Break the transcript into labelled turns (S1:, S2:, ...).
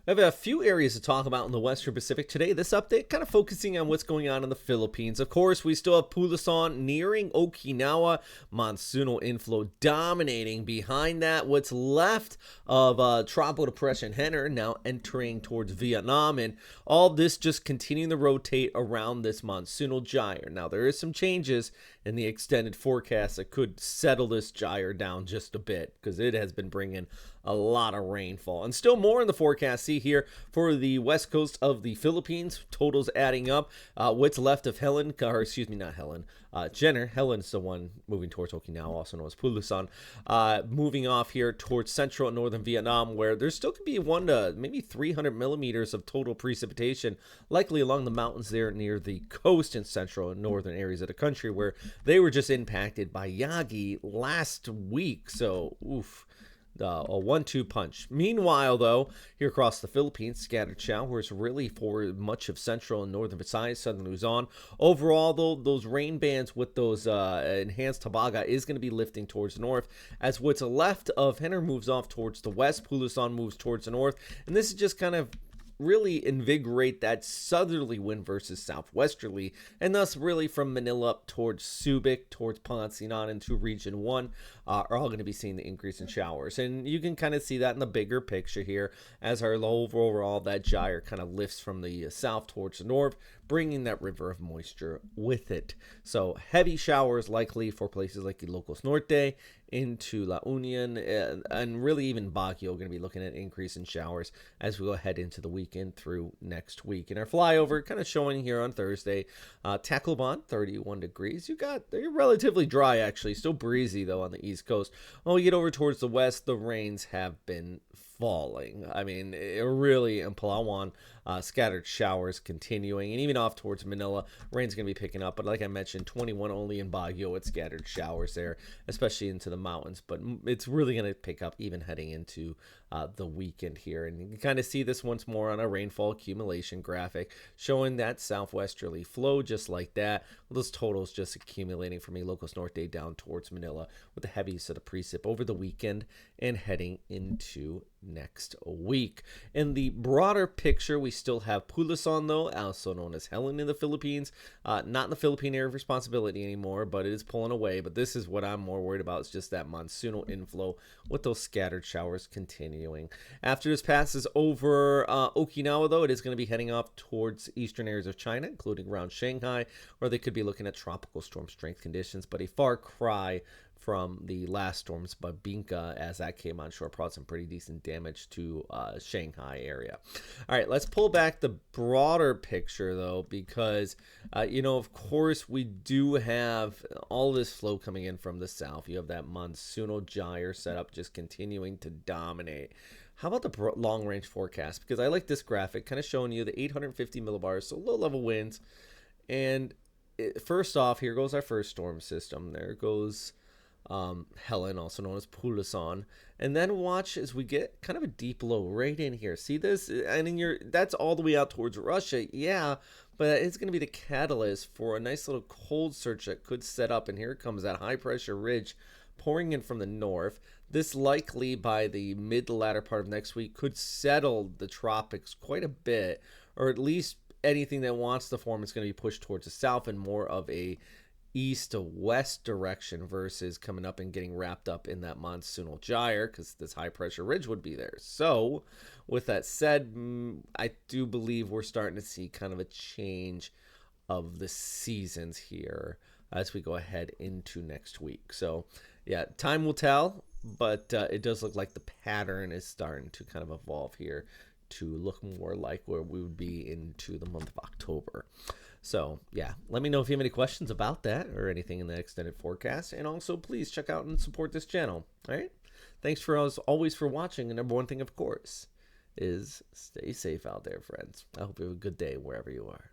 S1: I have a few areas to talk about in the Western Pacific today. This update kind of focusing on what's going on in the Philippines. Of course, we still have Pulasan nearing Okinawa, monsoonal inflow dominating. Behind that, what's left of tropical depression Helen now entering towards Vietnam, and all this just continuing to rotate around this monsoonal gyre. Now, there is some changes in the extended forecast that could settle this gyre down just a bit because it has been bringing a lot of rainfall. And still more in the forecast. See here for the west coast of the Philippines, totals adding up. What's left of Helen, or excuse me, not Helen, Jenner. Helen's the one moving towards Okinawa, also known as Pulasan. Moving off here towards central and northern Vietnam, where there still could be 1 to maybe 300 millimeters of total precipitation, likely along the mountains there near the coast in central and northern areas of the country, where they were just impacted by Yagi last week. So, oof. A 1-2 punch. Meanwhile, though, here across the Philippines, scattered showers really for much of central and northern Visayas, southern Luzon. Overall, though, those rain bands with those enhanced Habagat is going to be lifting towards the north, as what's left of Henner moves off towards the west. Pulasan moves towards the north, and this is just kind of really invigorate that southerly wind versus southwesterly, and thus really from Manila up towards Subic, towards Pangasinan into Region 1 are all going to be seeing the increase in showers. And you can kind of see that in the bigger picture here as our overall that gyre kind of lifts from the south towards the north, bringing that river of moisture with it. So heavy showers likely for places like Ilocos Norte into La Union, and really even Baguio going to be looking at increase in showers as we go ahead into the weekend through next week. And our flyover kind of showing here on Thursday, Tacloban 31 degrees. You're relatively dry actually, still breezy though on the east coast. When we get over towards the west, the rains have been falling. I mean, it really in Palawan, scattered showers continuing, and even off towards Manila, rain's going to be picking up. But like I mentioned, 21 only in Baguio with scattered showers there, especially into the mountains. But it's really going to pick up even heading into the weekend here. And you can kind of see this once more on a rainfall accumulation graphic showing that southwesterly flow just like that. Those totals just accumulating from Ilocos Norte down towards Manila with the heaviest of the precip over the weekend and heading into next week. In the broader picture, we still have Pulasan, though, also known as Helen in the Philippines. Not in the Philippine area of responsibility anymore, but it is pulling away. But this is what I'm more worried about, is just that monsoonal inflow with those scattered showers continuing. After this passes over Okinawa, though, it is going to be heading off towards eastern areas of China, including around Shanghai, where they could be looking at tropical storm strength conditions, but a far cry from the last storms, but Binka, as that came on shore, brought some pretty decent damage to Shanghai area. All right, let's pull back the broader picture, though, because, of course, we do have all this flow coming in from the south. You have that monsoonal gyre setup just continuing to dominate. How about the long-range forecast? Because I like this graphic, kind of showing you the 850 millibars, so low-level winds. And first off, here goes our first storm system. There goes Helen, also known as Pulasan, and then watch as we get kind of a deep low right in here. See this? And that's all the way out towards Russia, yeah, but it's going to be the catalyst for a nice little cold surge that could set up. And here comes that high pressure ridge pouring in from the north. This likely by the mid to latter part of next week could settle the tropics quite a bit, or at least anything that wants to form is going to be pushed towards the south and more of a east to west direction versus coming up and getting wrapped up in that monsoonal gyre, because this high pressure ridge would be there. So with that said, I do believe we're starting to see kind of a change of the seasons here as we go ahead into next week. So yeah, time will tell, but it does look like the pattern is starting to kind of evolve here to look more like where we would be into the month of October. So, yeah, let me know if you have any questions about that or anything in the extended forecast. And also, please check out and support this channel. All right? Thanks for always for watching. And number one thing, of course, is stay safe out there, friends. I hope you have a good day wherever you are.